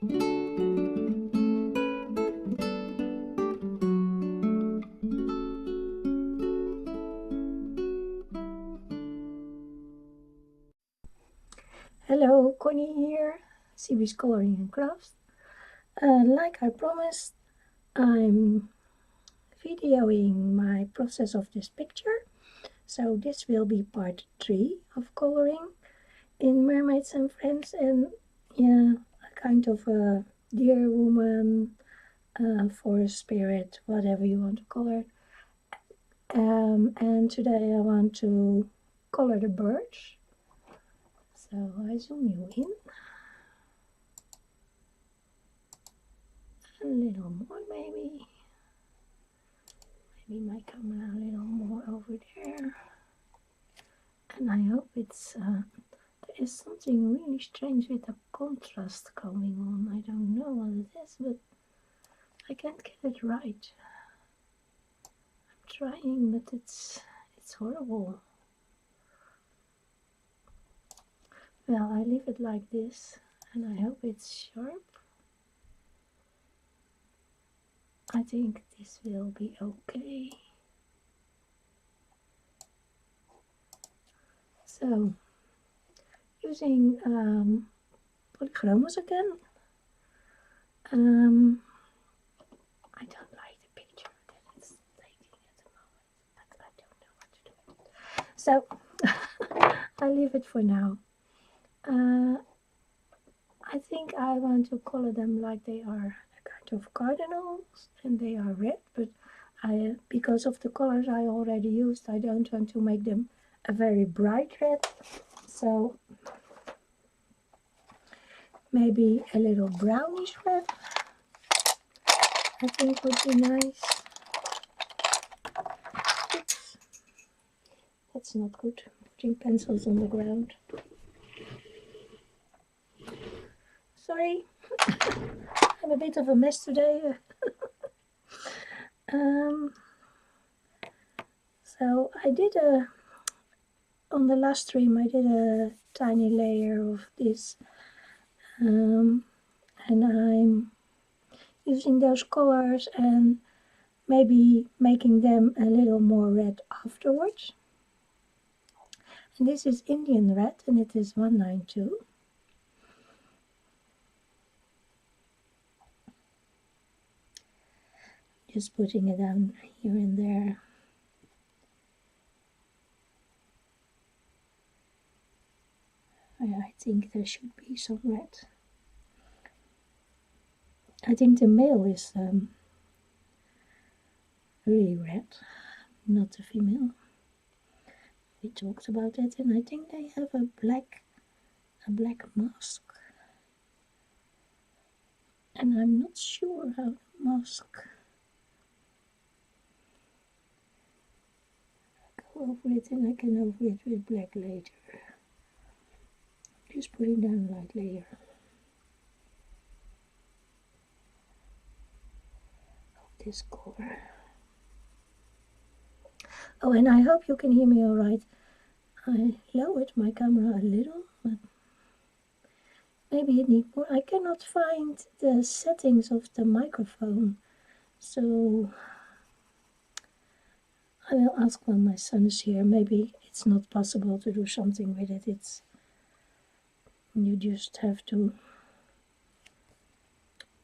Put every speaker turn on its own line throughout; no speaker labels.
Hello, Connie here, CB's Coloring and Crafts. Like I promised, I'm videoing my process of this picture. So this will be part 3 of coloring in Mermaids and Friends, and yeah, a kind of a deer woman, forest spirit, whatever you want to color. And today I want to color the birds. So I zoom you in. A little more maybe. Maybe my camera a little more over there. And I hope it's, there is something really strange with the contrast going on. I don't know what it is, but I can't get it right. I'm trying, but it's horrible. Well, I leave it like this, and I hope it's sharp. I think this will be okay. So, using polychromos again. I don't like the picture that it's taking at the moment, but I don't know what to do with it. So, I leave it for now. I think I want to color them like they are a kind of cardinals, and they are red, but because of the colors I already used, I don't want to make them a very bright red. So maybe a little brownish red, I think would be nice. Oops. That's not good, putting pencils on the ground. Sorry, I'm a bit of a mess today. So I did on the last stream I did a tiny layer of this, and I'm using those colors and maybe making them a little more red afterwards. And this is Indian red, and it is 192. Just putting it down here and there. I think there should be some red. I think the male is really red, not the female. We talked about that, and I think they have a black mask. And I'm not sure how the mask go over it, and I can over it with black later. Just putting down a light layer of this color. Oh, and I hope you can hear me alright. I lowered my camera a little, but maybe it needs more. I cannot find the settings of the microphone, so I will ask when my son is here. Maybe it's not possible to do something with it. You just have to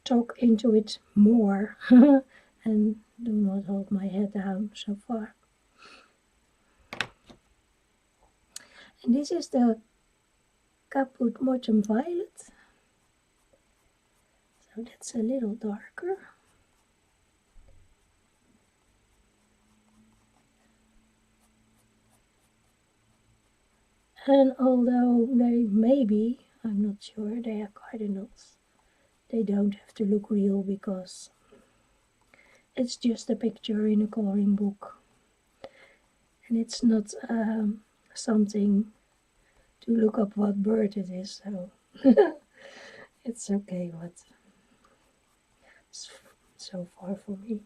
talk into it more and do not hold my head down so far. And this is the Caput Mortem Violet. So that's a little darker. And although they maybe, I'm not sure, they are cardinals, they don't have to look real because it's just a picture in a coloring book. And it's not something to look up what bird it is, so it's okay, but it's so far for me.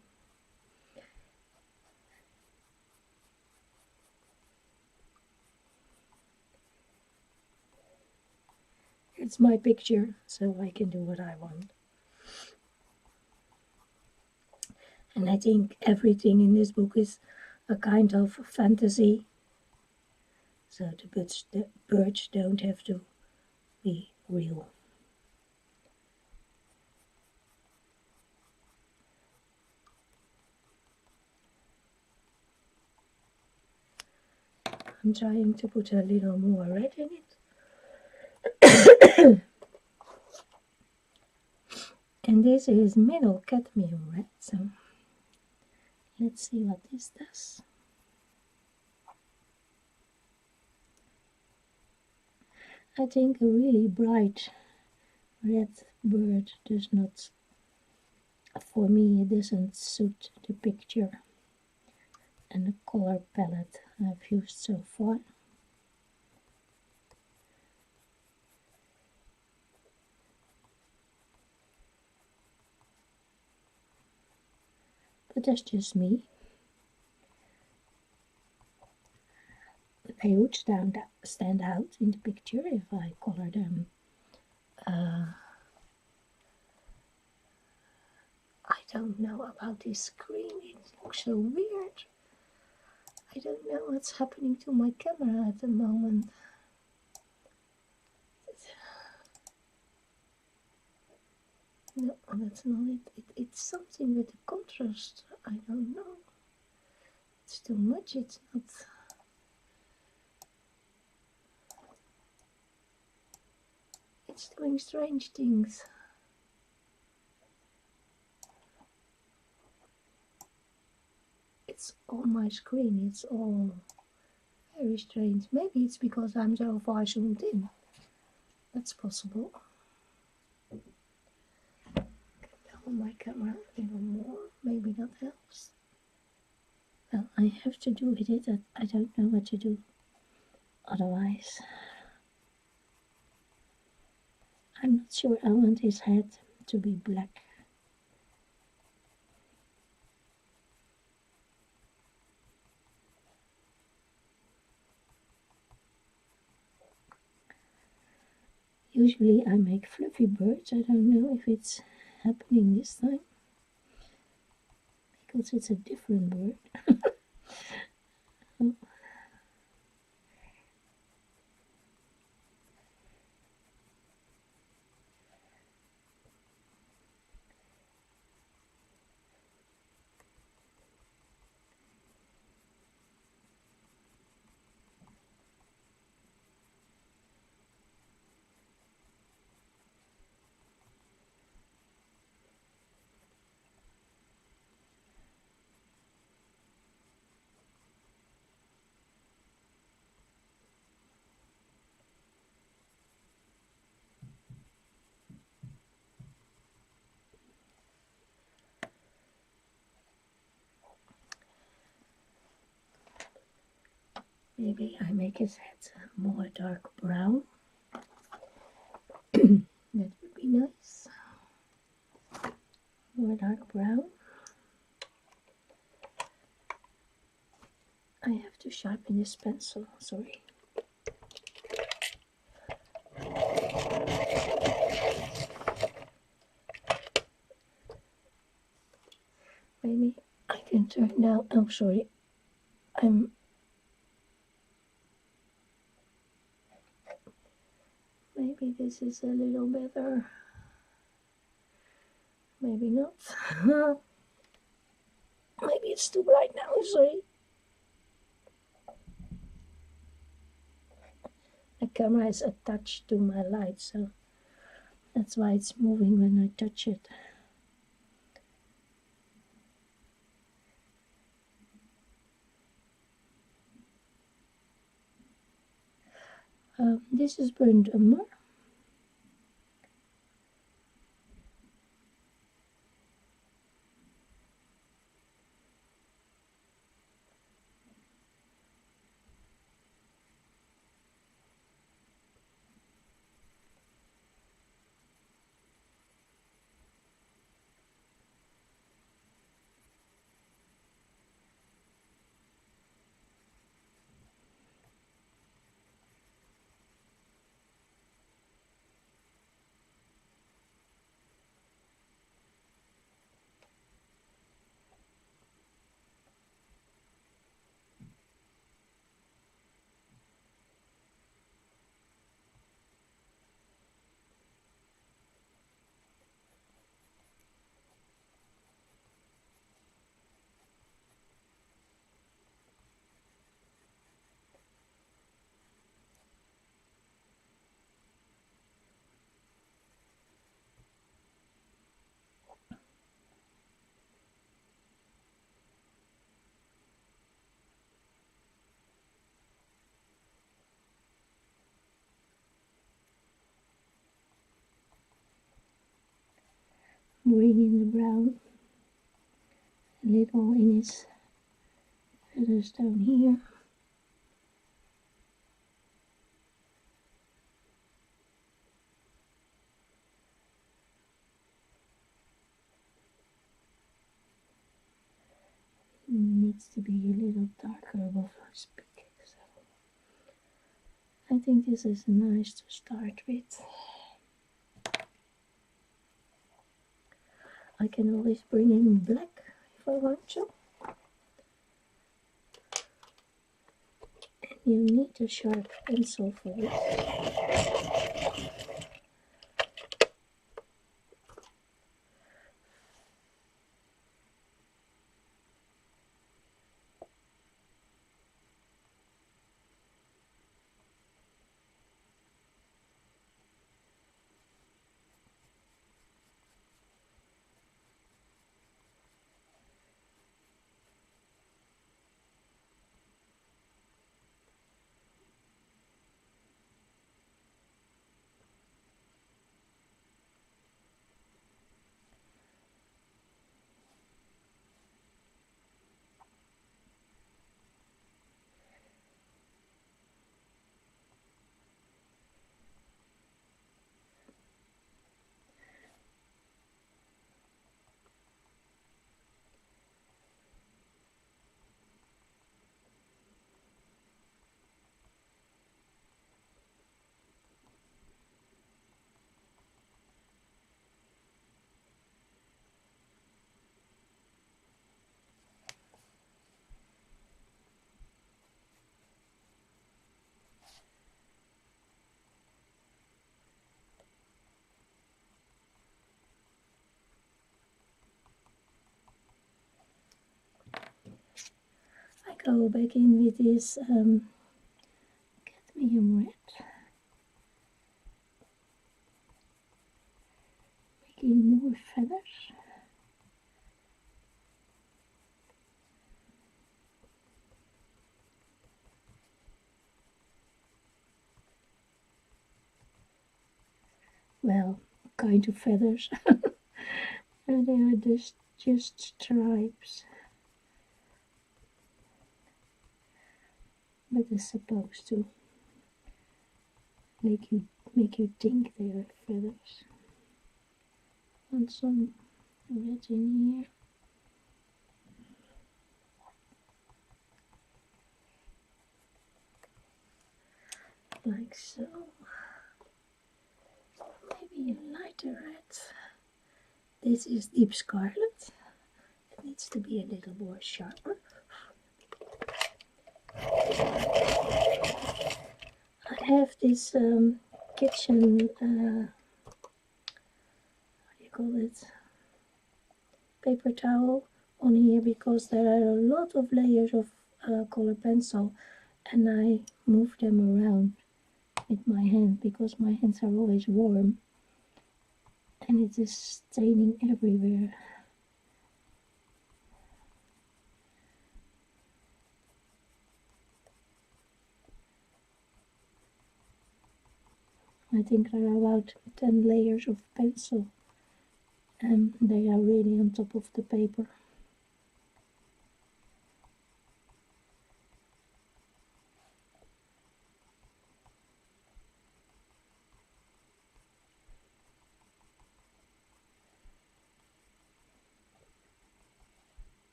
It's my picture, so I can do what I want. And I think everything in this book is a kind of fantasy. So the birds don't have to be real. I'm trying to put a little more red in it. And this is middle cadmium red. So let's see what this does. I think a really bright red bird does not, for me, it doesn't suit the picture and the color palette I've used so far. But that's just me. They would stand out in the picture if I color them. I don't know about this screen, it looks so weird. I don't know what's happening to my camera at the moment. No, that's not it. It's something with the contrast. I don't know. It's too much. It's not. It's doing strange things. It's on my screen. It's all very strange. Maybe it's because I'm so far zoomed in. That's possible. On my camera a little more. Maybe that helps. Well, I have to do with it. I don't know what to do otherwise. I'm not sure I want his head to be black. Usually I make fluffy birds. I don't know if it's happening this time, because it's a different bird. Oh. Maybe I make his head more dark brown. That would be nice. More dark brown. I have to sharpen this pencil, sorry. Maybe I can turn down, oh sorry, maybe this is a little better. Maybe not. Maybe it's too bright now, sorry. The camera is attached to my light, so that's why it's moving when I touch it. This is burnt umber. bring in the brown a little in his feathers down here. Needs to be a little darker above his beak, so I think this is nice to start with. I can always bring in black if I want to. And you need a sharp pencil for this. I go back in with this cadmium red, making more feathers. Well, kind of feathers. And they are just stripes. But it's supposed to make you think they are feathers. And some red in here. Like so. Maybe a lighter red. This is deep scarlet. It needs to be a little more sharper. I have this kitchen, what do you call it, paper towel on here because there are a lot of layers of color pencil, and I move them around with my hand because my hands are always warm and it is staining everywhere. I think there are about 10 layers of pencil and they are really on top of the paper.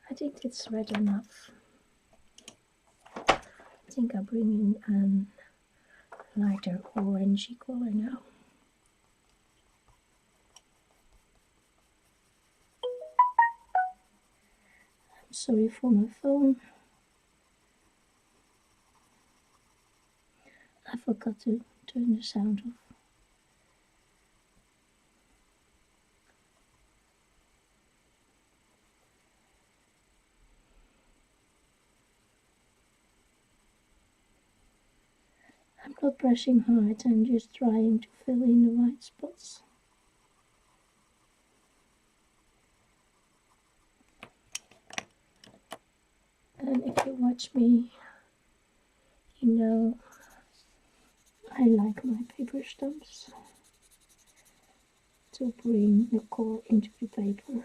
I think it's red enough. I think I'll bring in a lighter orangey color now. I'm sorry for my phone. I forgot to turn the sound off. I'm not brushing hard, I'm just trying to fill in the right spots. And if you watch me, you know I like my paper stamps to bring the color into the paper.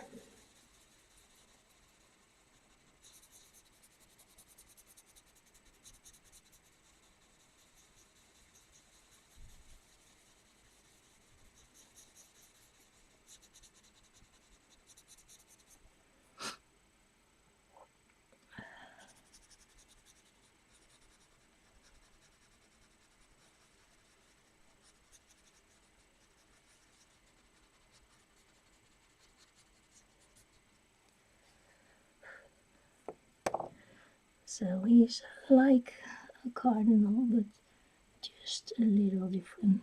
So he's like a cardinal, but just a little different.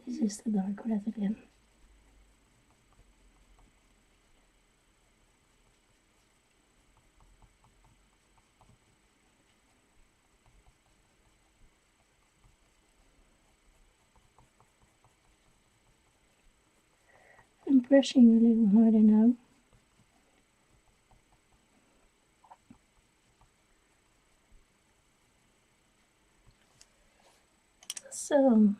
This is the dark red again. I'm pressing a little harder now. So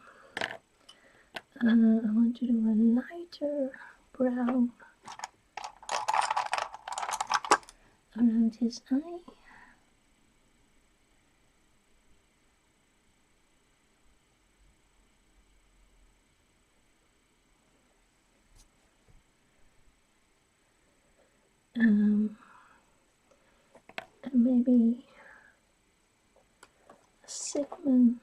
I want to do a lighter brown around his eye. And maybe a cinnamon.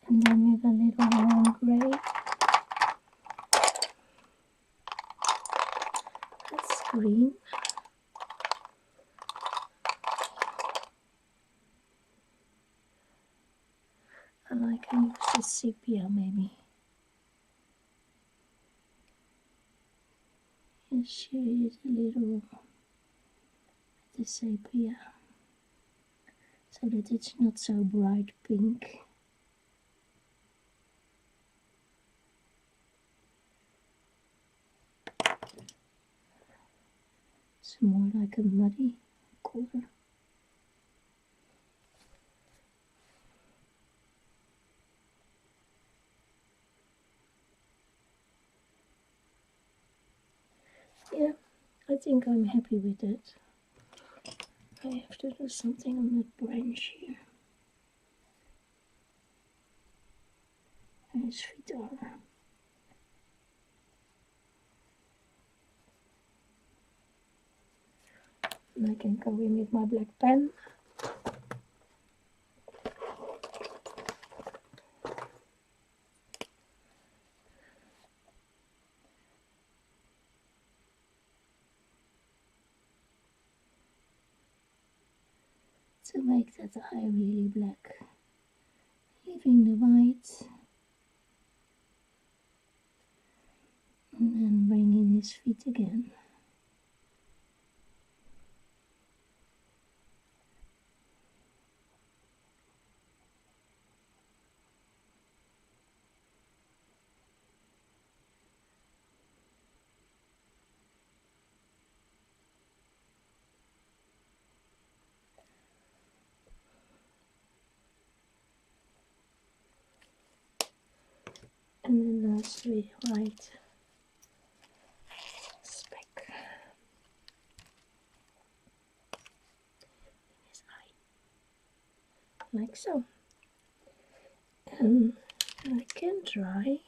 And then with a little warm gray. That's green. And I can use the sepia maybe. And shade it a little with the sepia so that it's not so bright pink. It's more like a muddy color. Yeah, I think I'm happy with it. I have to do something on that branch here. And his feet are. And I can go in with my black pen. To make that eye really black, leaving the white, and then bringing his feet again. And then lastly, white speck in his eye, like so. And I can try.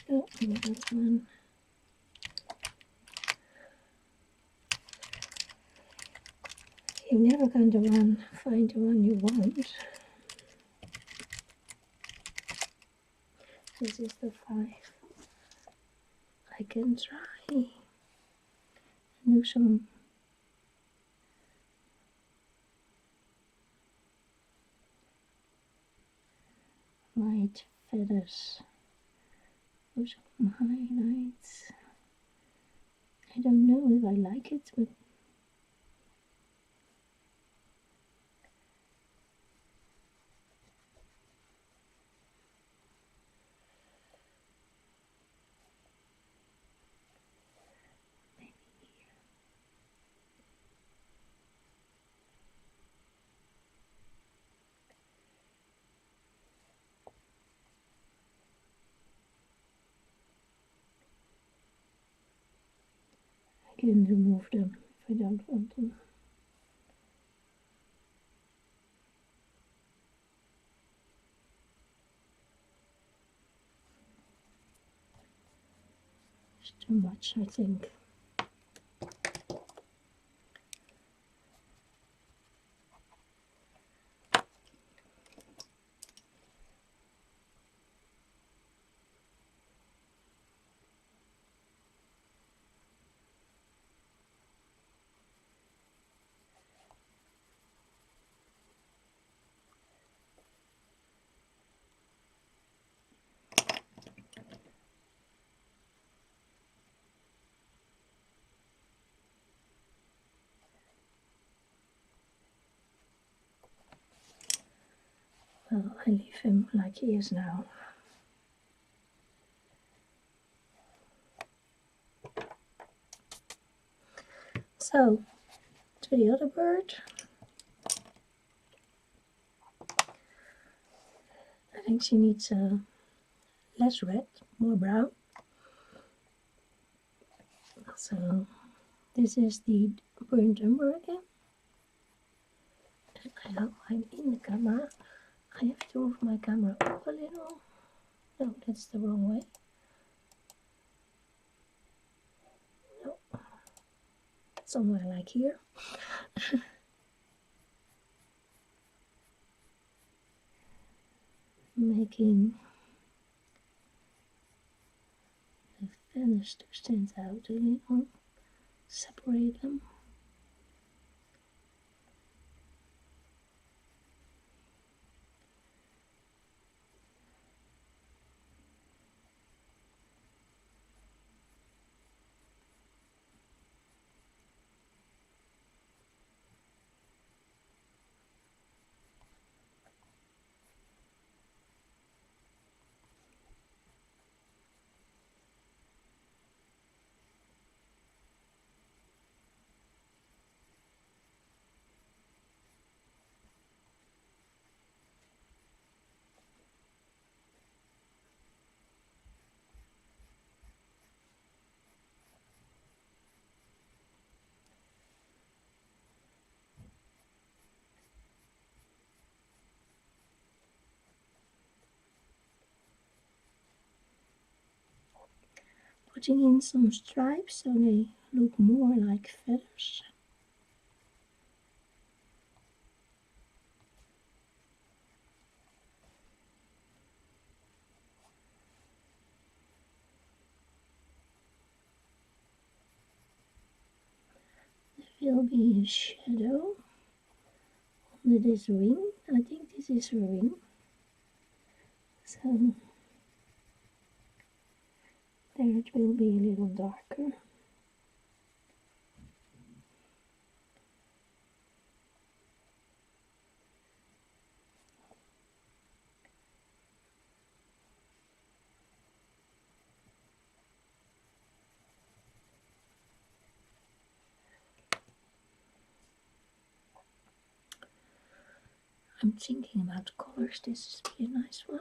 Oh, that one. You're never going to find the one you want. This is the 5. I can try and do some light feathers, do some highlights. I don't know if I like it, but maybe here. I can remove them if I don't want them. It's too much, I think. Well, I leave him like he is now. So, to the other bird. I think she needs less red, more brown. So, this is the burnt umber again. And now I'm in the camera. I have to move my camera up a little. No, that's the wrong way. No, somewhere like here. Making the feathers to stand out a little. Separate them. Putting in some stripes so they look more like feathers. There will be a shadow under this wing. I think this is a wing. So there it will be a little darker. I'm thinking about colors. This would be a nice one.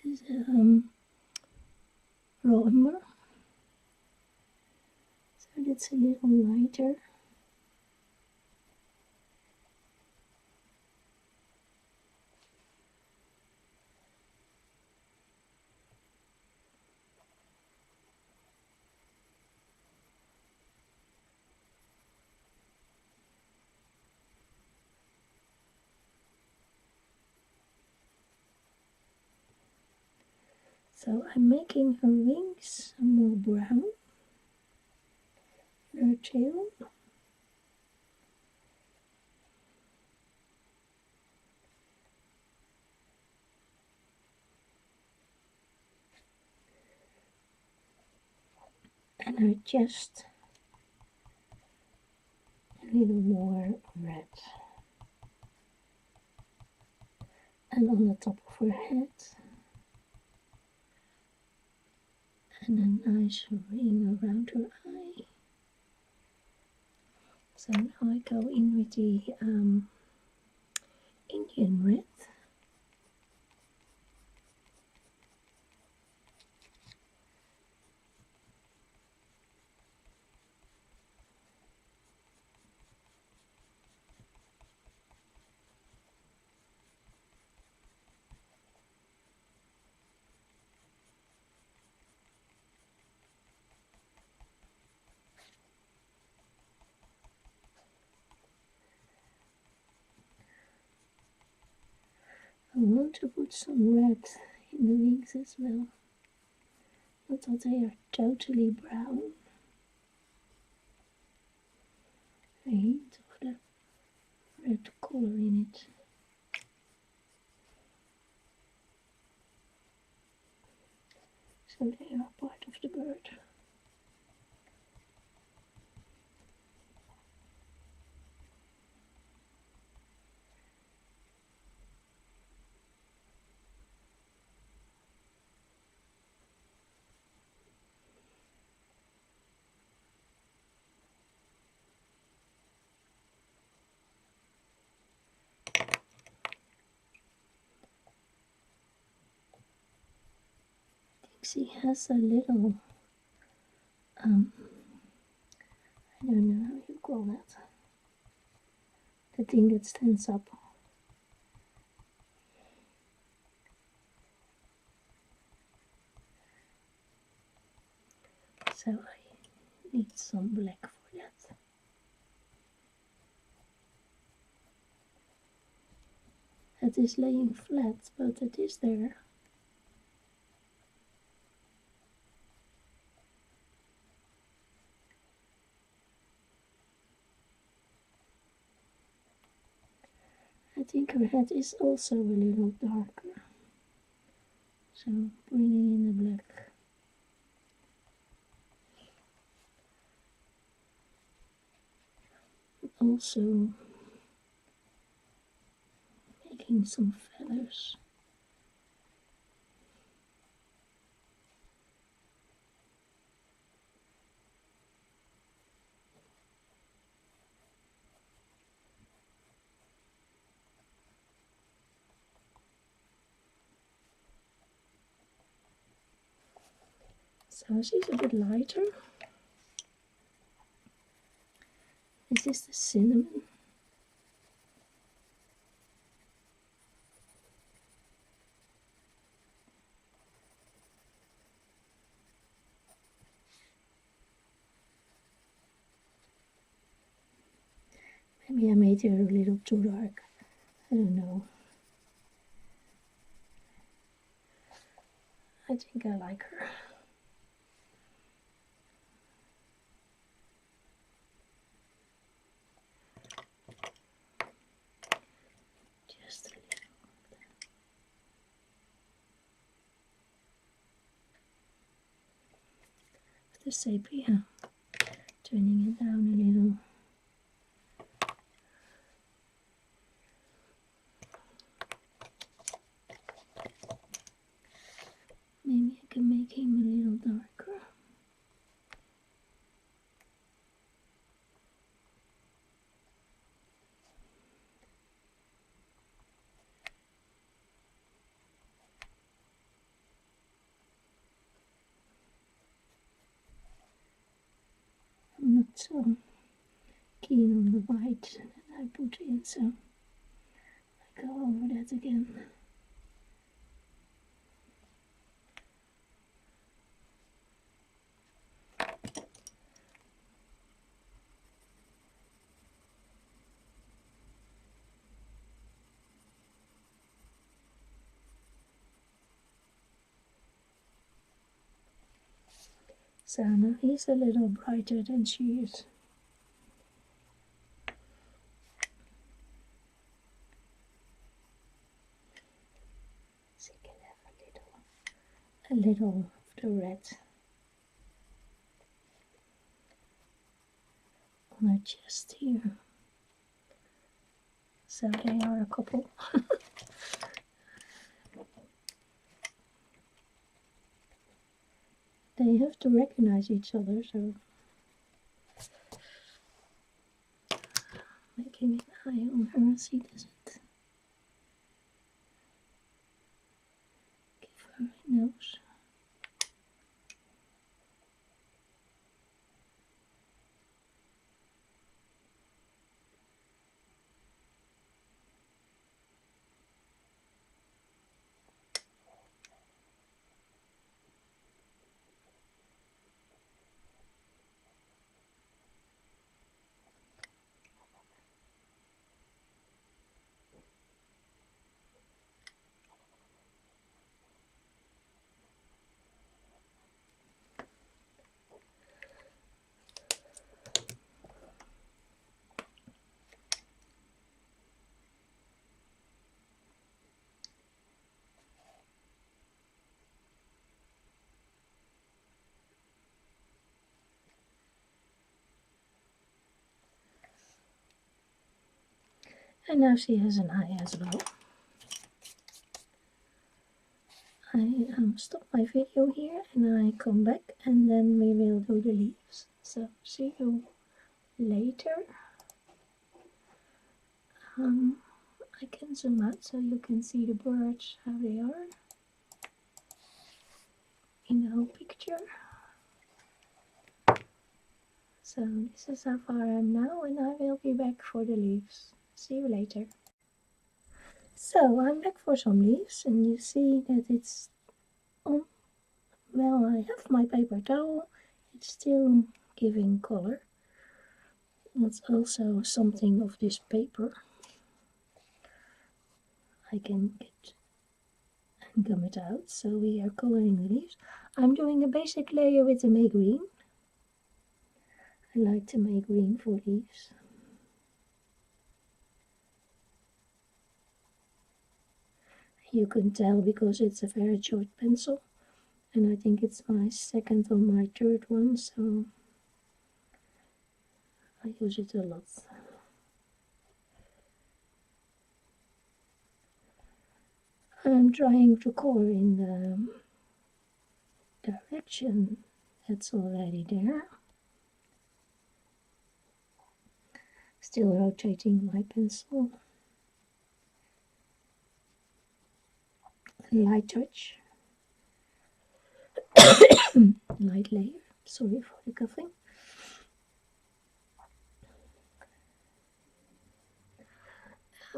This is raw umber. So that's a little lighter. So I'm making her wings more brown, her tail. And her chest a little more red. And on the top of her head, and a nice ring around her eye. So now I go in with the Indian red. I want to put some red in the wings as well. Not that they are totally brown. A hint of the red color in it. So they are part of the bird. She has a little, I don't know how you call that, the thing that stands up. So I need some black for that. It is laying flat, but it is there. I think her head is also a little darker. So bringing in the black. Also making some feathers. So she's a bit lighter. This is the cinnamon. Maybe I made her a little too dark. I don't know. I think I like her. Just a little. The sepia, turning it down a little. Maybe I can make him a little darker. I'm not so keen on the white that I put in, so I go over that again. So now he's a little brighter than she is. She can have a little of the red on her chest here. So they are a couple. They have to recognize each other, so making an eye on her, she doesn't give her a nose. And now she has an eye as well. I stop my video here and I come back and then we will do the leaves. So see you later. I can zoom out so you can see the birds, how they are in the whole picture. So this is how far I am now and I will be back for the leaves. See you later. So I'm back for some leaves and you see that it's on. Well, I have my paper towel. It's still giving color. That's also something of this paper. I can get and gum it out. So we are coloring the leaves. I'm doing a basic layer with the May green. I like to make green for leaves. You can tell because it's a very short pencil. And I think it's my second or my third one, so I use it a lot. I'm trying to color in the direction that's already there. Still rotating my pencil. Light touch. Light layer. Sorry for the coughing.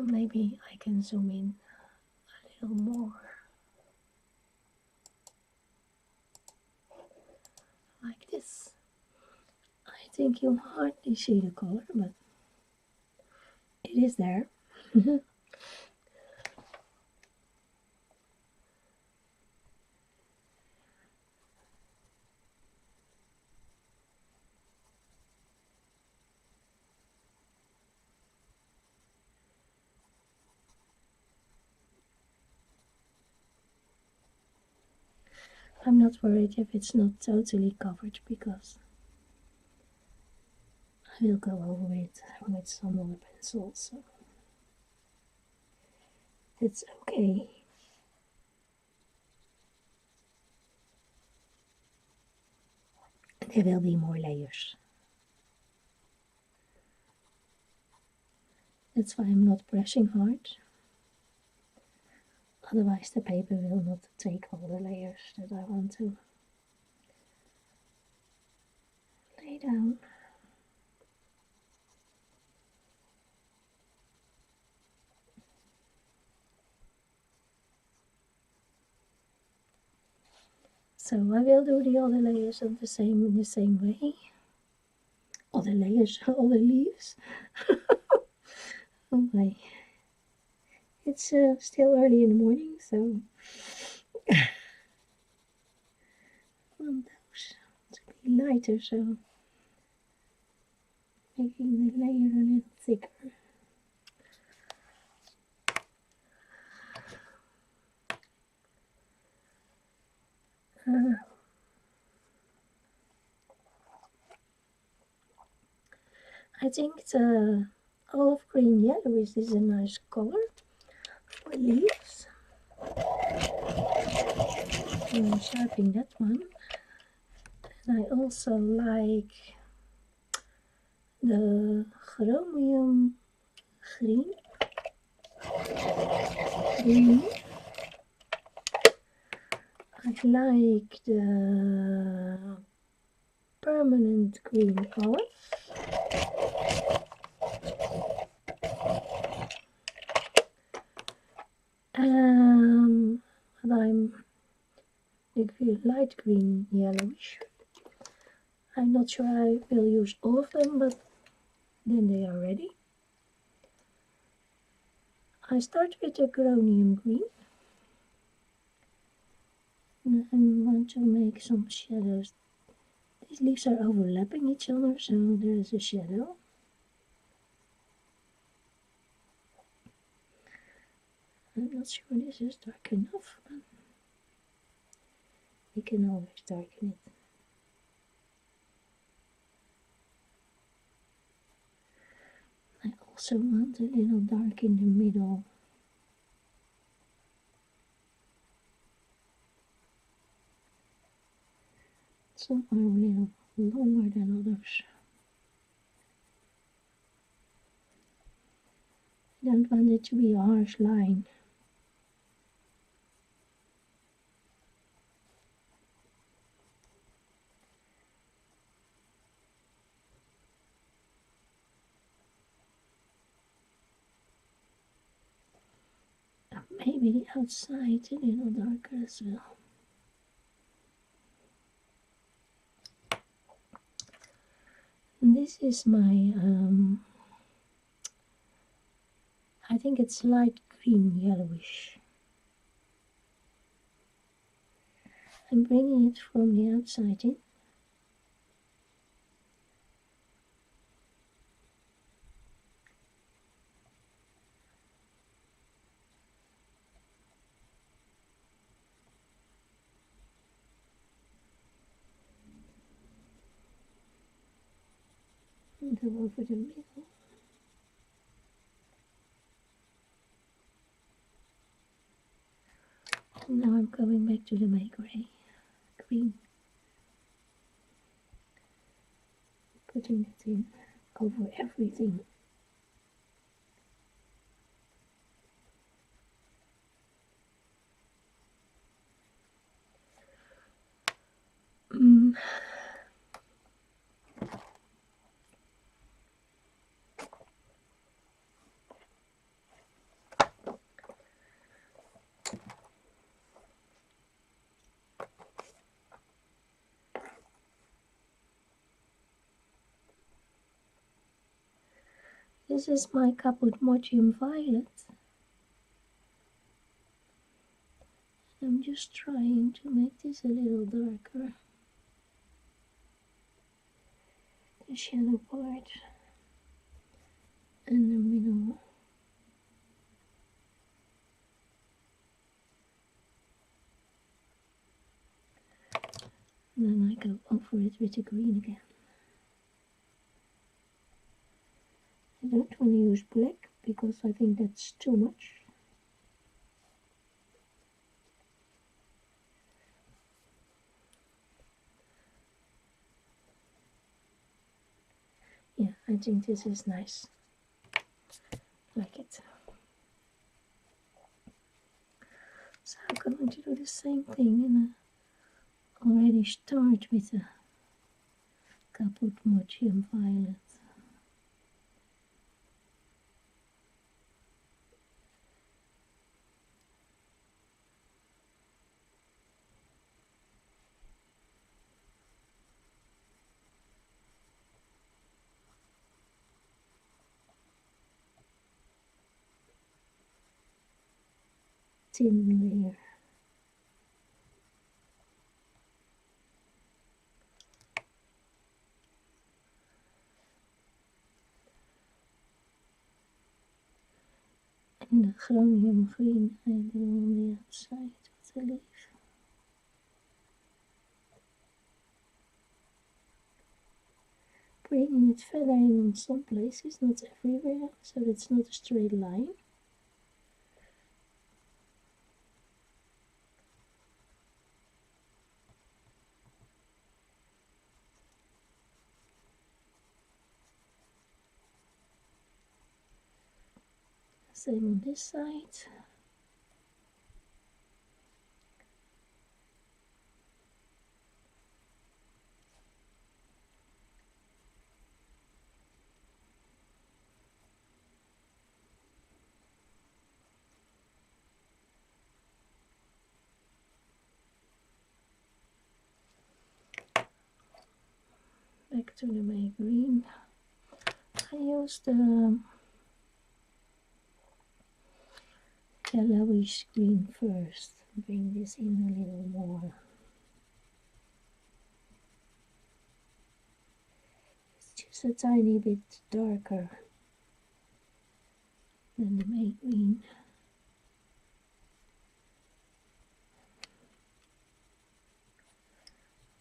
Maybe I can zoom in a little more. Like this. I think you'll hardly see the color, but it is there. I'm not worried if it's not totally covered because I will go over it with some more pencils, so it's okay. There will be more layers. That's why I'm not brushing hard. Otherwise the paper will not take all the layers that I want to lay down. So I will do the other layers of in the same way. Other layers, other leaves. Oh my. It's still early in the morning, so one of those to be lighter, so making the layer a little thicker. I think the olive green yellowish is a nice color for leaves. I'm sharpening that one. And I also like the chromium green. I like the permanent green olive. But I'm the light green yellowish. I'm not sure I will use all of them, but then they are ready. I start with the chromium green. And I want to make some shadows. These leaves are overlapping each other, so there is a shadow. I'm not sure this is dark enough, but we can always darken it. I also want a little dark in the middle. Some are a little longer than others. I don't want it to be a harsh line. Maybe outside a little darker as well. And this is my, I think it's light green yellowish. I'm bringing it from the outside in. And go over the middle. And now I'm going back to the May gray, green. Putting it in over everything. This is my caput-mortium violet. I'm just trying to make this a little darker. The shadow part and the middle. And then I go over it with the green again. I don't want to use black because I think that's too much. Yeah, I think this is nice. Like it. So I'm going to do the same thing and already start with the caput-mortium violet. Thin layer. And the chromium green I do on the outside of the leaf. Bringing it further in on some places, not everywhere, so it's not a straight line. Same on this side. Back to the May green. I use the yellowish green first. Bring this in a little more. It's just a tiny bit darker than the May green.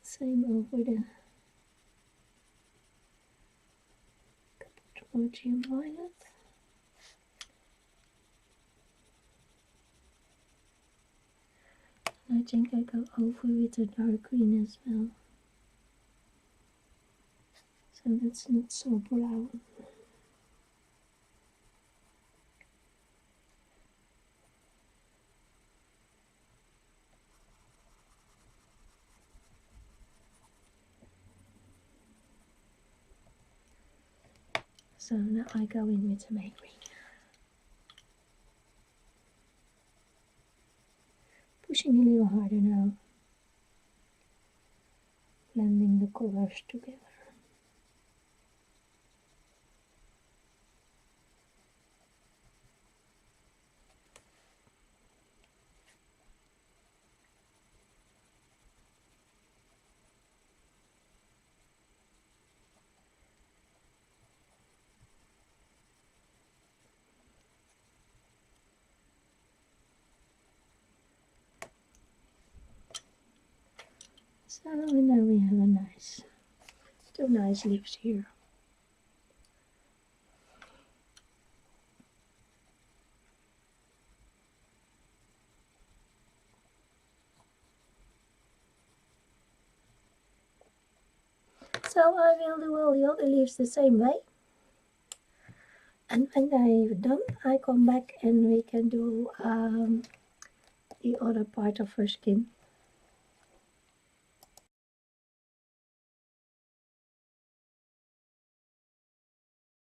Same over the Georgian violet. I think I go over with the dark green as well, so that's not so brown. So now I go in with the May green. Pushing a little harder now, blending the colors together. So now we have two nice leaves here. So I will do all the other leaves the same way. And when I've done, I come back and we can do the other part of her skin.